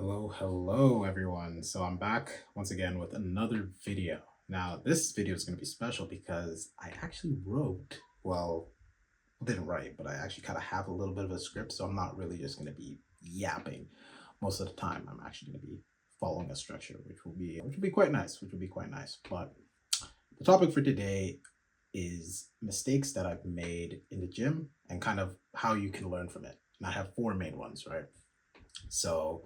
Hello everyone. So I'm back once again with another video. Now, this video is going to be special because I actually wrote, well, didn't write, but I actually kind of have a little bit of a script, so I'm not really just going to be yapping most of the time. I'm actually going to be following a structure, which will be quite nice, which will be quite nice. But the topic for today is mistakes that I've made in the gym and kind of how you can learn from it. And I have four main ones, right? So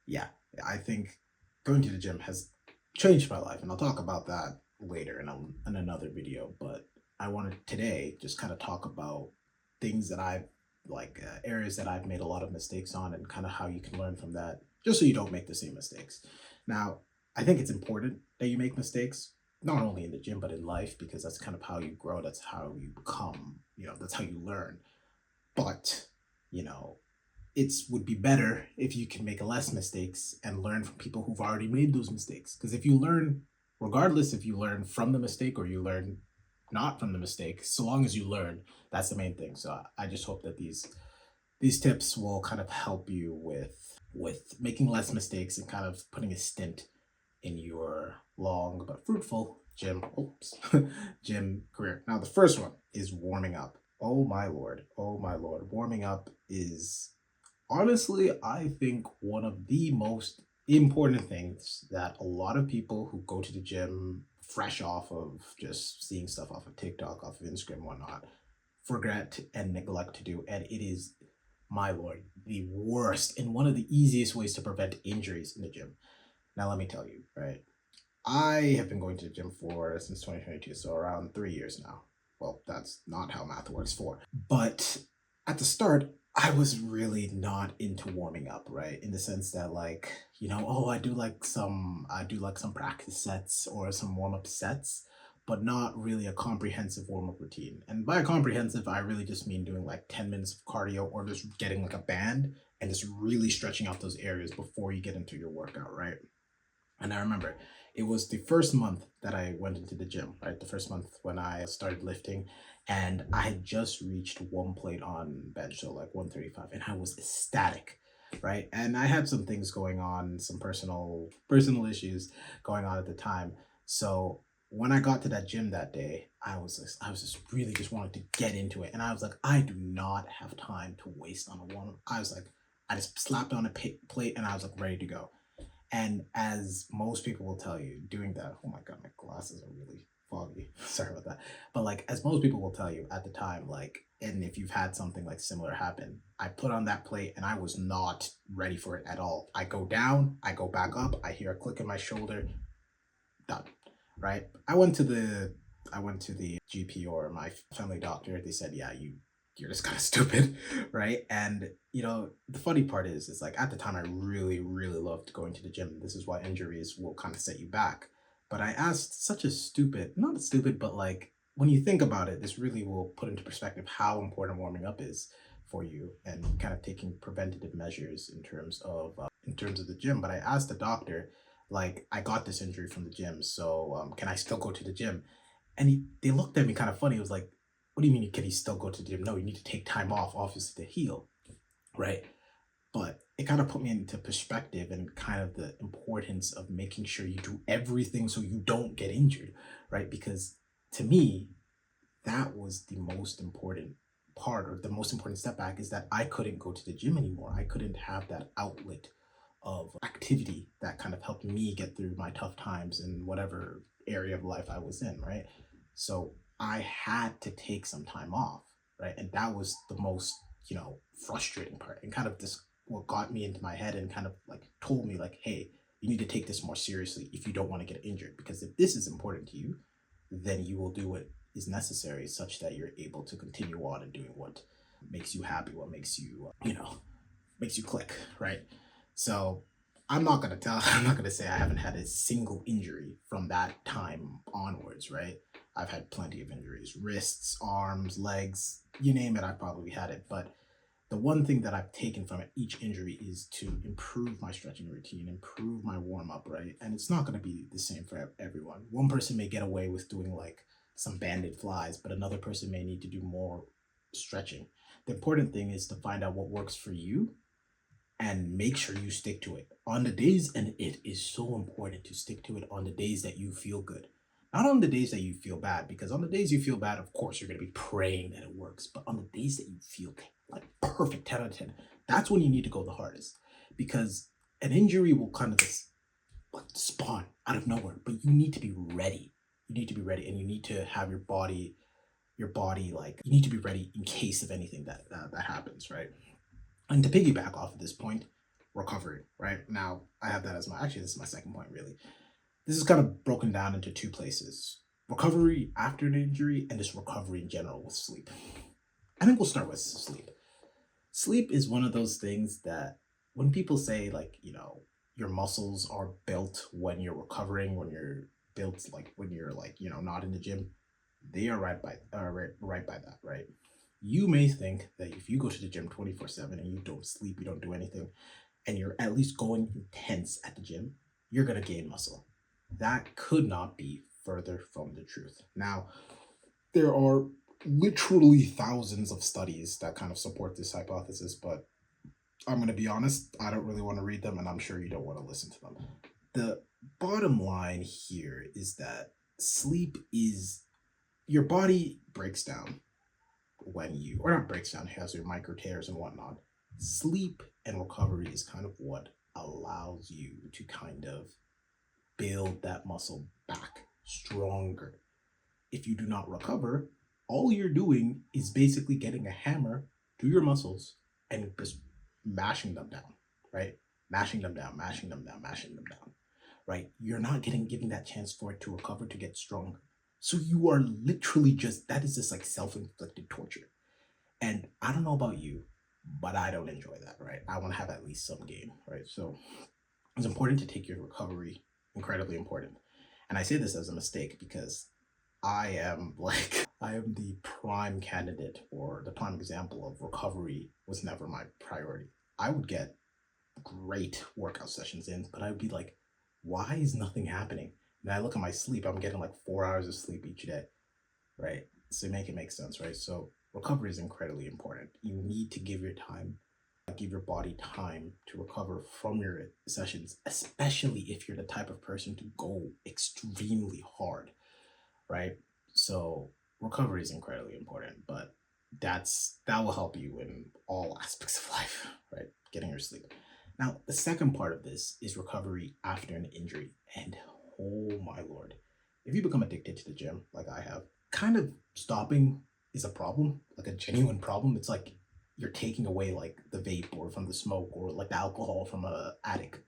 yeah, I think going to the gym has changed my life, and I'll talk about that later in another video. But I wanted today just kind of talk about things that I've areas that I've made a lot of mistakes on, and kind of how you can learn from that, just so you don't make the same mistakes. Now, I think it's important that you make mistakes, not only in the gym but in life, because that's kind of how you grow. That's how you become. That's how you learn. But you know, it's would be better if you can make less mistakes and learn from people who've already made those mistakes. Because if you learn, regardless if you learn from the mistake or you learn not from the mistake, so long as you learn, that's the main thing. So I just hope that these tips will kind of help you with making less mistakes and kind of putting a stint in your long but fruitful gym career. Now the first one is warming up. Oh my lord. Oh my lord. Warming up is honestly, I think one of the most important things that a lot of people who go to the gym fresh off of just seeing stuff off of TikTok, off of Instagram, whatnot, forget and neglect to do. And it is, my lord, the worst and one of the easiest ways to prevent injuries in the gym. Now, let me tell you, right? I have been going to the gym for since 2022, so around 3 years now. Well, that's not how math works for. But at the start, I was really not into warming up, right? In the sense that oh, I do like some practice sets or some warm-up sets, but not really a comprehensive warm-up routine. And by comprehensive, I really just mean doing like 10 minutes of cardio or just getting like a band and just really stretching out those areas before you get into your workout, right? And I remember it was the first month that I went into the gym, right? The first month when I started lifting, and I had just reached one plate on bench, so like 135, and I was ecstatic, right? And I had some things going on, some personal issues going on at the time. So when I got to that gym that day, I was just really just wanted to get into it, and I was like, I do not have time to waste on a one. I was like, I just slapped on a plate, and I was like ready to go. And as most people will tell you, doing that, oh my God, my glasses are really foggy. Sorry about that. But like, as most people will tell you at the time, and if you've had something like similar happen, I put on that plate and I was not ready for it at all. I go down, I go back up, I hear a click in my shoulder, done. Right? I went to the GP or my family doctor. They said, yeah, you're just kind of stupid, right? And the funny part is like at the time I really, really loved going to the gym. This is why injuries will kind of set you back. But I asked such a stupid, not stupid, but like when you think about it, this really will put into perspective how important warming up is for you and kind of taking preventative measures in terms of the gym. But I asked the doctor, like, I got this injury from the gym, so can I still go to the gym? And they looked at me kind of funny. It was like, what do you mean can he still go to the gym? No, you need to take time off, obviously, to heal, right? But it kind of put me into perspective and kind of the importance of making sure you do everything so you don't get injured, right? Because to me, that was the most important part, or the most important step back, is that I couldn't go to the gym anymore. I couldn't have that outlet of activity that kind of helped me get through my tough times in whatever area of life I was in, right? So I had to take some time off, right? And that was the most, frustrating part, and kind of this what got me into my head and kind of like told me like, hey, you need to take this more seriously if you don't want to get injured. Because if this is important to you, then you will do what is necessary such that you're able to continue on and doing what makes you happy, what makes you, makes you click, right? So I'm not gonna say I haven't had a single injury from that time onwards, right? I've had plenty of injuries, wrists, arms, legs, you name it, I've probably had it. But the one thing that I've taken from each injury is to improve my stretching routine, improve my warm up, right? And it's not going to be the same for everyone. One person may get away with doing like some banded flies, but another person may need to do more stretching. The important thing is to find out what works for you and make sure you stick to it on the days. And it is so important to stick to it on the days that you feel good, not on the days that you feel bad, because on the days you feel bad, of course, you're going to be praying that it works. But on the days that you feel like perfect 10 out of 10, that's when you need to go the hardest, because an injury will kind of just like spawn out of nowhere. But you need to be ready. You need to be ready, and you need to have your body, like, you need to be ready in case of anything that happens, right? And to piggyback off of this point, recovery, right? Now, I have that as my, actually, this is my second point, really. This is kind of broken down into two places: recovery after an injury and just recovery in general with sleep. I think we'll start with sleep. Sleep is one of those things that when people say, like, your muscles are built when you're recovering, when you're built, like, when you're, like, not in the gym, they are right by that, right? You may think that if you go to the gym 24/7 and you don't sleep, you don't do anything, and you're at least going intense at the gym, you're going to gain muscle. That could not be further from the truth. Now, there are literally thousands of studies that kind of support this hypothesis, but I'm going to be honest, I don't really want to read them, and I'm sure you don't want to listen to them. The bottom line here is that sleep is, your body breaks down when you, or not breaks down, has your micro tears and whatnot. Sleep and recovery is kind of what allows you to kind of build that muscle back stronger. If you do not recover, all you're doing is basically getting a hammer to your muscles and just mashing them down, right? Mashing them down, mashing them down, mashing them down, right? You're not giving that chance for it to recover, to get stronger. So you are literally just, that is just like self-inflicted torture. And I don't know about you, but I don't enjoy that, right? I want to have at least some gain, right? So it's important to take your recovery, incredibly important. And I say this as a mistake because I am like, I am the prime candidate, or the prime example of recovery was never my priority. I would get great workout sessions in, but I would be like, why is nothing happening? And I look at my sleep, I'm getting like 4 hours of sleep each day, right? So make it make sense, right? So recovery is incredibly important. You need to give your body time to recover from your sessions, especially if you're the type of person to go extremely hard, right? So recovery is incredibly important, but that will help you in all aspects of life, right? Getting your sleep. Now, the second part of this is recovery after an injury. And oh my lord, if you become addicted to the gym like I have, kind of stopping is a problem, like a genuine problem. It's like you're taking away like the vape or from the smoke or like the alcohol from a addict,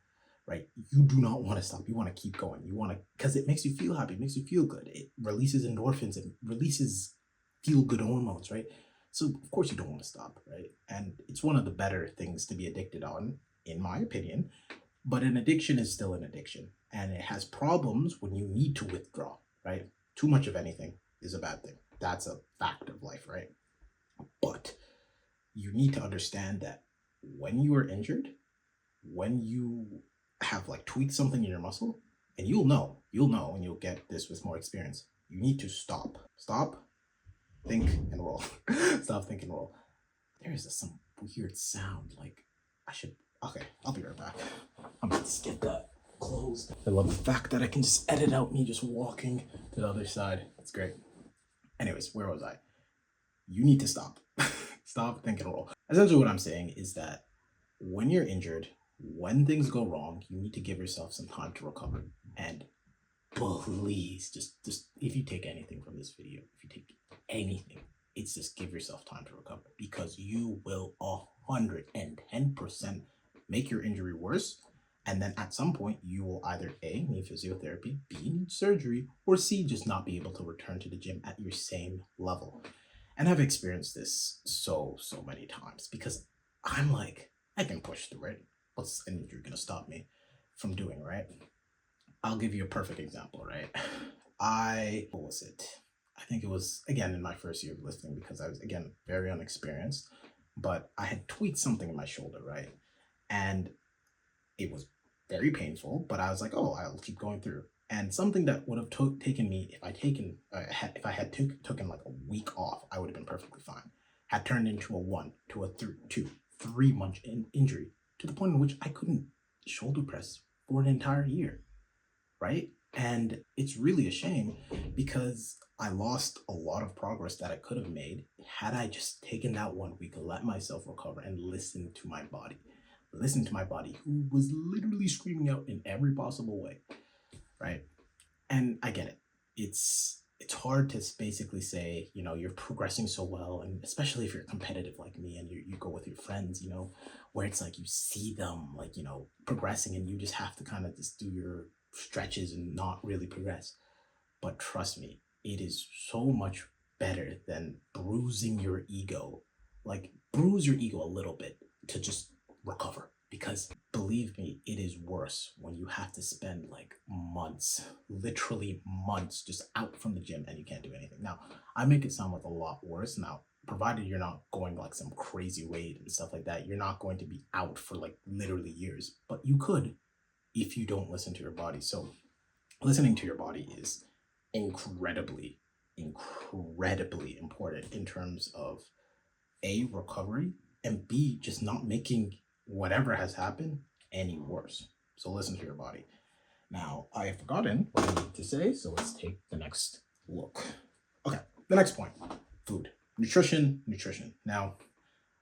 right? You do not want to stop. You want to keep going. You want to, because it makes you feel happy. It makes you feel good. It releases endorphins. It releases feel good hormones, right? So of course you don't want to stop, right? And it's one of the better things to be addicted on, in my opinion. But an addiction is still an addiction, and it has problems when you need to withdraw, right? Too much of anything is a bad thing. That's a fact of life, right? But you need to understand that when you are injured, when you have like tweaked something in your muscle, and you'll know, and you'll get this with more experience. You need to stop, think, and roll. Stop, think, and roll. There is some weird sound. Like, I should. Okay, I'll be right back. I'm gonna just get that closed. I love the fact that I can just edit out me just walking to the other side. That's great. Anyways, where was I? You need to stop. Stop, think, and roll. Essentially, what I'm saying is that when you're injured, when things go wrong, you need to give yourself some time to recover. And please, just if you take anything from this video, if you take anything, it's just give yourself time to recover, because you will 110% make your injury worse. And then at some point, you will either A, need physiotherapy, B, need surgery, or C, just not be able to return to the gym at your same level. And I've experienced this so many times, because I'm like, I can push through it. What's an injury gonna stop me from doing, right? I'll give you a perfect example, right? What was it? I think it was, again, in my first year of lifting, because I was, again, very unexperienced, but I had tweaked something in my shoulder, right? And it was very painful, but I was like, oh, I'll keep going through. And something that would have taken me, if I had taken like a week off, I would have been perfectly fine. Had turned into a 1 to a 3 month injury. to the point in which I couldn't shoulder press for an entire year, right? And it's really a shame because I lost a lot of progress that I could have made had I just taken that 1 week, let myself recover, and listened to my body. Listen to my body, who was literally screaming out in every possible way, right? And I get it. It's hard to basically say, you're progressing so well, and especially if you're competitive like me and you go with your friends, where it's like you see them like, progressing, and you just have to kind of just do your stretches and not really progress. But trust me, it is so much better than bruising your ego. Like, bruise your ego a little bit to just recover. Because believe me, it is worse when you have to spend like months, literally months, just out from the gym and you can't do anything. Now, I make it sound like a lot worse. Now, provided you're not going like some crazy weight and stuff like that, you're not going to be out for like literally years. But you could if you don't listen to your body. So, listening to your body is incredibly, incredibly important in terms of A, recovery, and B, just not making whatever has happened any worse. So listen to your body. Now, I have forgotten what I need to say, so let's take the next look. Okay, the next point, food. Nutrition, nutrition. Now,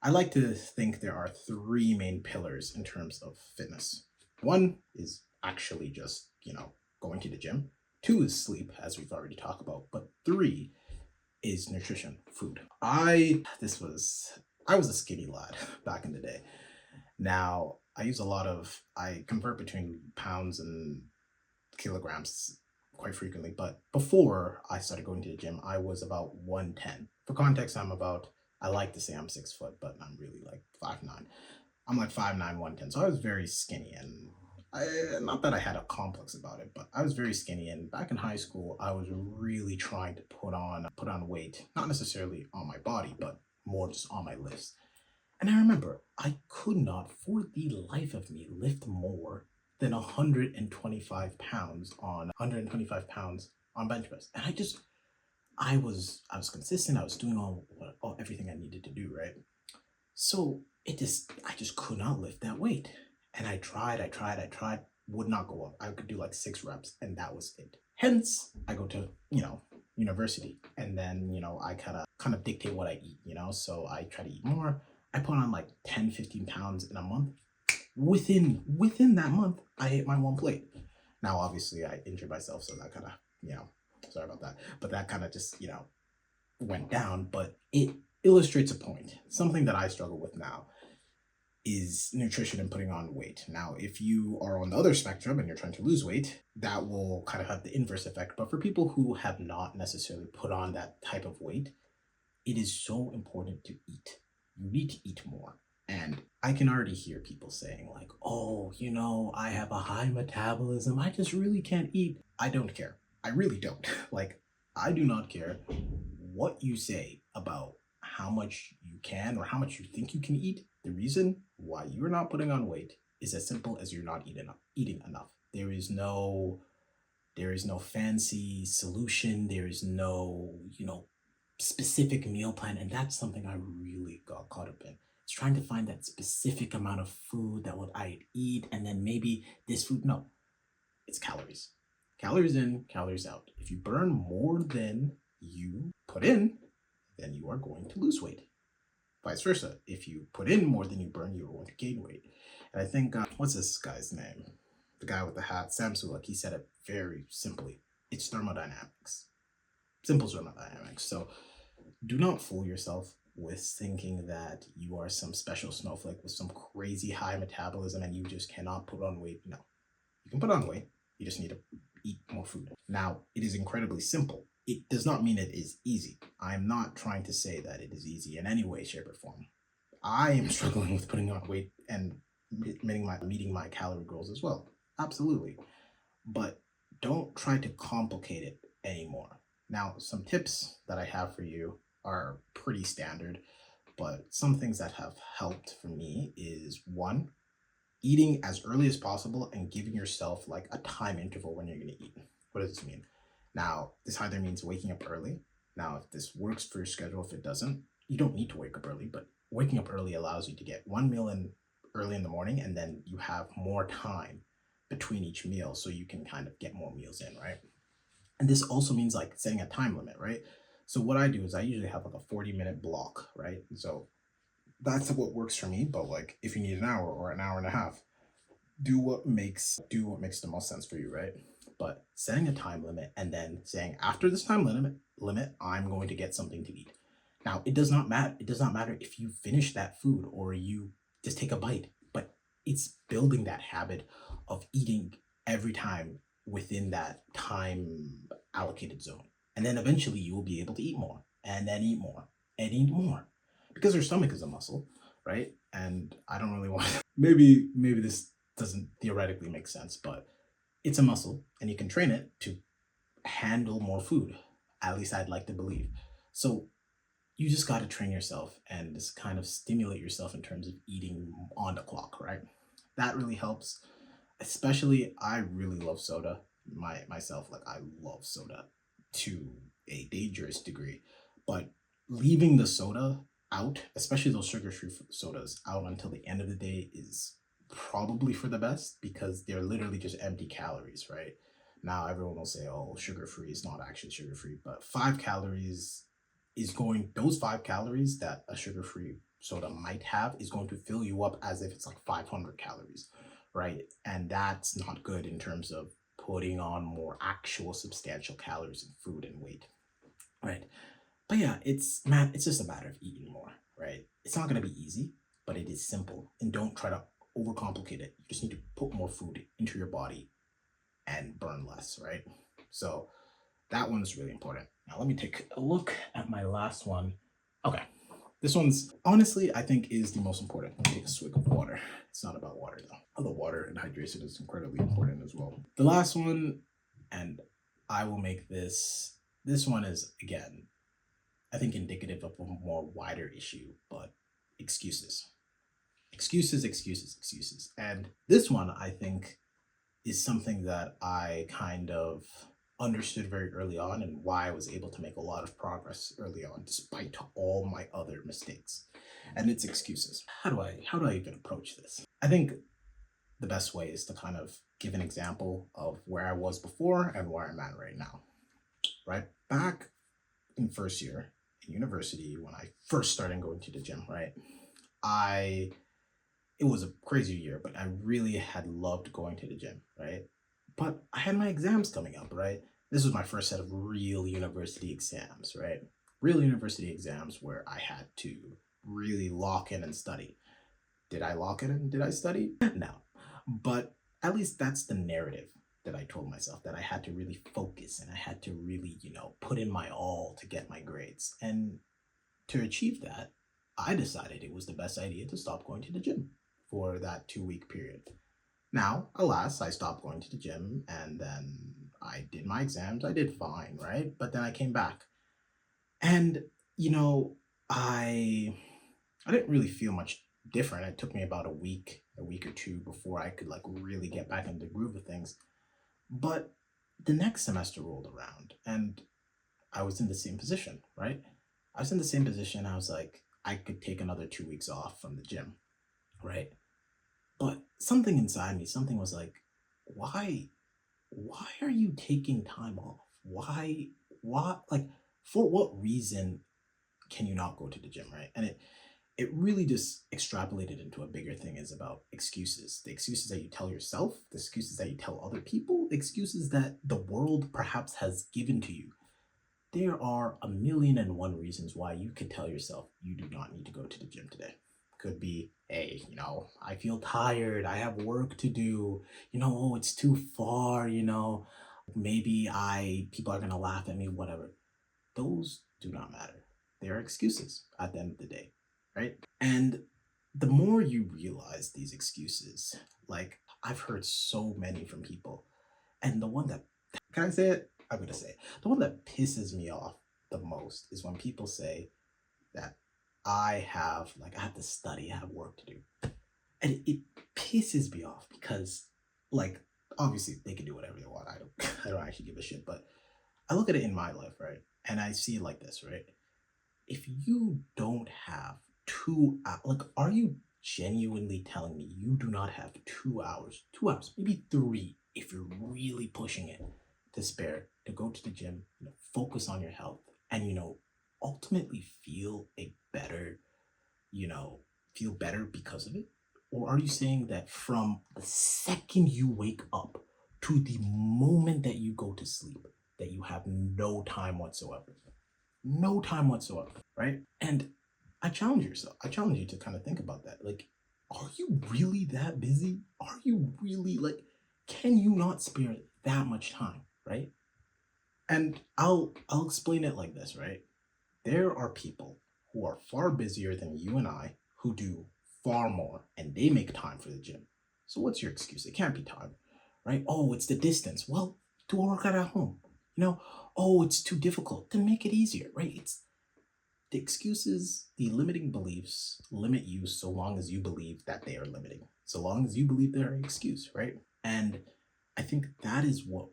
I like to think there are three main pillars in terms of fitness. One is actually just, going to the gym. Two is sleep, as we've already talked about. But three is nutrition, food. I was a skinny lad back in the day. Now I convert between pounds and kilograms quite frequently, but before I started going to the gym, I was about 110. For context, I like to say I'm 6 foot, but I'm really like 5'9". I'm like 5'9", 110. So I was very skinny, and not that I had a complex about it, but I was very skinny. And back in high school, I was really trying to put on weight, not necessarily on my body, but more just on my list. And I remember I could not, for the life of me, lift more than 125 pounds on bench press. And I was consistent. I was doing everything I needed to do, right? So I just could not lift that weight. And I tried, would not go up. I could do like 6 reps, and that was it. Hence, I go to, university, and then, I kind of dictate what I eat, so I try to eat more. I put on like 10, 15 pounds in a month. Within that month, I ate my one plate. Now, obviously, I injured myself, so that kind of, sorry about that. But that kind of just, went down. But it illustrates a point. Something that I struggle with now is nutrition and putting on weight. Now, if you are on the other spectrum and you're trying to lose weight, that will kind of have the inverse effect. But for people who have not necessarily put on that type of weight, it is so important to eat. You need to eat more. And I can already hear people saying like, oh, I have a high metabolism. I just really can't eat. I don't care. I really don't. Like, I do not care what you say about how much you can or how much you think you can eat. The reason why you're not putting on weight is as simple as you're not eating enough. There is no fancy solution. There is no, specific meal plan. And that's something I really got caught up in. It's trying to find that specific amount of food that would I eat, and then maybe this food. No, it's calories. Calories in, calories out. If you burn more than you put in, then you are going to lose weight. Vice versa. If you put in more than you burn, you're going to gain weight. And I think, what's this guy's name? The guy with the hat, Sam Sulek, he said it very simply. It's thermodynamics. Simple thermodynamics. So do not fool yourself with thinking that you are some special snowflake with some crazy high metabolism and you just cannot put on weight. No, you can put on weight. You just need to eat more food. Now, it is incredibly simple. It does not mean it is easy. I'm not trying to say that it is easy in any way, shape, or form. I am struggling with putting on weight and meeting my calorie goals as well. Absolutely. But don't try to complicate it anymore. Now, some tips that I have for you are pretty standard, but some things that have helped for me is one, eating as early as possible and giving yourself like a time interval when you're going to eat. What does this mean? Now, this either means waking up early. Now, if this works for your schedule, if it doesn't, you don't need to wake up early, but waking up early allows you to get one meal in early in the morning, and then you have more time between each meal so you can kind of get more meals in, right? And this also means like setting a time limit, right? So what I do is I usually have like a 40-minute block, right? So that's what works for me. But like if you need an hour or an hour and a half, do what makes the most sense for you, right? But setting a time limit and then saying after this time limit, I'm going to get something to eat. Now it does not matter if you finish that food or you just take a bite, but it's building that habit of eating every time within that time allocated zone. And then eventually you will be able to eat more and then eat more and eat more because your stomach is a muscle, right? And I don't really want maybe this doesn't theoretically make sense, but it's a muscle and you can train it to handle more food. At least I'd like to believe. So you just got to train yourself and just kind of stimulate yourself in terms of eating on the clock, right? That really helps. Especially, I really love soda. Myself, like I love soda to a dangerous degree, but leaving the soda out, especially those sugar-free sodas, out until the end of the day is probably for the best because they're literally just empty calories, right? Now everyone will say, "Oh, sugar-free is not actually sugar-free," but 5 calories is going. Those 5 calories that a sugar-free soda might have is going to fill you up as if it's like 500 calories, right? And that's not good in terms of putting on more actual substantial calories in food and weight, right? But yeah, it's just a matter of eating more, right? It's not gonna be easy, but it is simple. And don't try to overcomplicate it. You just need to put more food into your body and burn less, right? So that one is really important. Now let me take a look at my last one. Okay. This one's honestly, I think, is the most important. Let me take a swig of water. It's not about water though. Although water and hydration is incredibly important as well. The last one, and I will make this one is again, I think indicative of a more wider issue, but excuses. Excuses, excuses, excuses. And this one I think is something that I kind of understood very early on and why I was able to make a lot of progress early on despite all my other mistakes. And it's excuses. How do I even approach this? I think the best way is to kind of give an example of where I was before and where I'm at right now. Right? Back in first year in university when I first started going to the gym, right? I it was a crazy year, but I really had loved going to the gym, right? But I had my exams coming up, right? This was my first set of real university exams, right? Real university exams where I had to really lock in and study. Did I lock in? Did I study? No. But at least that's the narrative that I told myself that I had to really focus and I had to really, put in my all to get my grades. And to achieve that, I decided it was the best idea to stop going to the gym for that 2 week period. Now, alas, I stopped going to the gym and then I did my exams. I did fine, right? But then I came back. And, you know, I I didn't really feel much different. It took me about a week or two before I could like really get back into the groove of things. But the next semester rolled around and I was in the same position, right? I was in the same position. I was like, I could take another 2 weeks off from the gym, right? But something inside me, something was like, why, why are you taking time off? Why, like, for what reason can you not go to the gym, right? And it really just extrapolated into a bigger thing is about excuses. The excuses that you tell yourself, the excuses that you tell other people, the excuses that the world perhaps has given to you. There are a million and one reasons why you could tell yourself you do not need to go to the gym today. Could be, hey, I feel tired, I have work to do, oh, it's too far, maybe people are gonna laugh at me, whatever. Those do not matter. They are excuses at the end of the day, right? And the more you realize these excuses, like I've heard so many from people, and the one that, can I say it? I'm gonna say it. The one that pisses me off the most is when people say that I have to study, I have work to do. And it pisses me off because like obviously they can do whatever they want. I don't I don't actually give a shit. But I look at it in my life, right? And I see it like this, right? If you don't have like, are you genuinely telling me you do not have 2 hours, maybe 3, if you're really pushing it, to spare to go to the gym, focus on your health, and ultimately you know, feel better because of it? Or are you saying that from the second you wake up to the moment that you go to sleep, that you have no time whatsoever? No time whatsoever, right? And I challenge you to kind of think about that. Like, are you really that busy? Are you really like, can you not spare that much time, right? And I'll explain it like this, right? There are people who are far busier than you and I who do far more and they make time for the gym. So what's your excuse? It can't be time, right? Oh, it's the distance. Well, do a workout at home. Oh, it's too difficult. Then make it easier, right? It's the excuses, the limiting beliefs limit you so long as you believe that they are limiting. So long as you believe they're an excuse, right? And I think that is what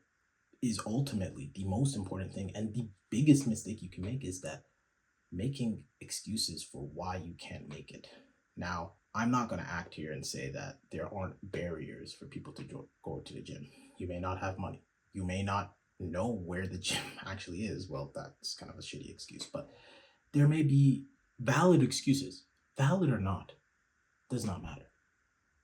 is ultimately the most important thing. And the biggest mistake you can make is that making excuses for why you can't make it. Now, I'm not going to act here and say that there aren't barriers for people to go to the gym. You may not have money. You may not know where the gym actually is. Well, that's kind of a shitty excuse, but there may be valid excuses. Valid or not, does not matter.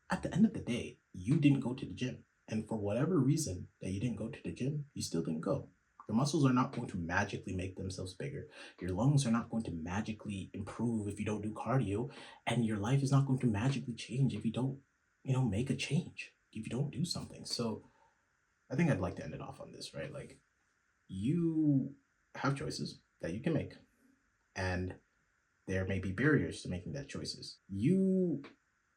At the end of the day, you didn't go to the gym. And for whatever reason that you didn't go to the gym, you still didn't go. Your muscles are not going to magically make themselves bigger. Your lungs are not going to magically improve if you don't do cardio. And your life is not going to magically change if you don't, make a change, if you don't do something. So I think I'd like to end it off on this, right? Like, you have choices that you can make. And there may be barriers to making that choices. You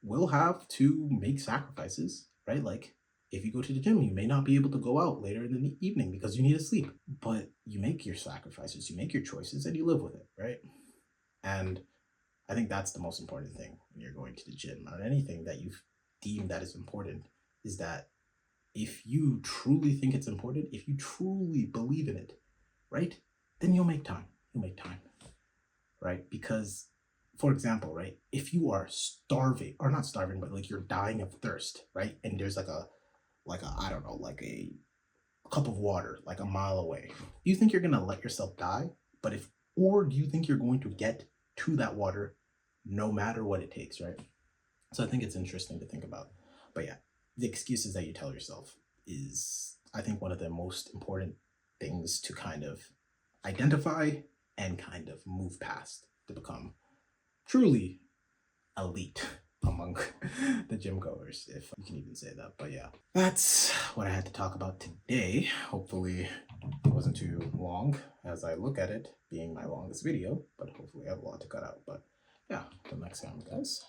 will have to make sacrifices, right? Like, if you go to the gym, you may not be able to go out later in the evening because you need to sleep. But you make your sacrifices, you make your choices, and you live with it, right? And I think that's the most important thing when you're going to the gym or anything that you deem that is important, is that if you truly think it's important, if you truly believe in it, right, then you'll make time. You'll make time, right? Because, for example, right, if you are starving, or not starving, but like you're dying of thirst, right, and there's like a I don't know, like a cup of water like a mile away, do you think you're gonna let yourself die? Or do you think you're going to get to that water no matter what it takes, right? So I think it's interesting to think about. But yeah, the excuses that you tell yourself is, I think, one of the most important things to kind of identify and kind of move past to become truly elite among the gym goers, if you can even say that. But yeah, that's what I had to talk about today. Hopefully it wasn't too long as I look at it being my longest video, but hopefully I have a lot to cut out. But yeah, till next time, guys.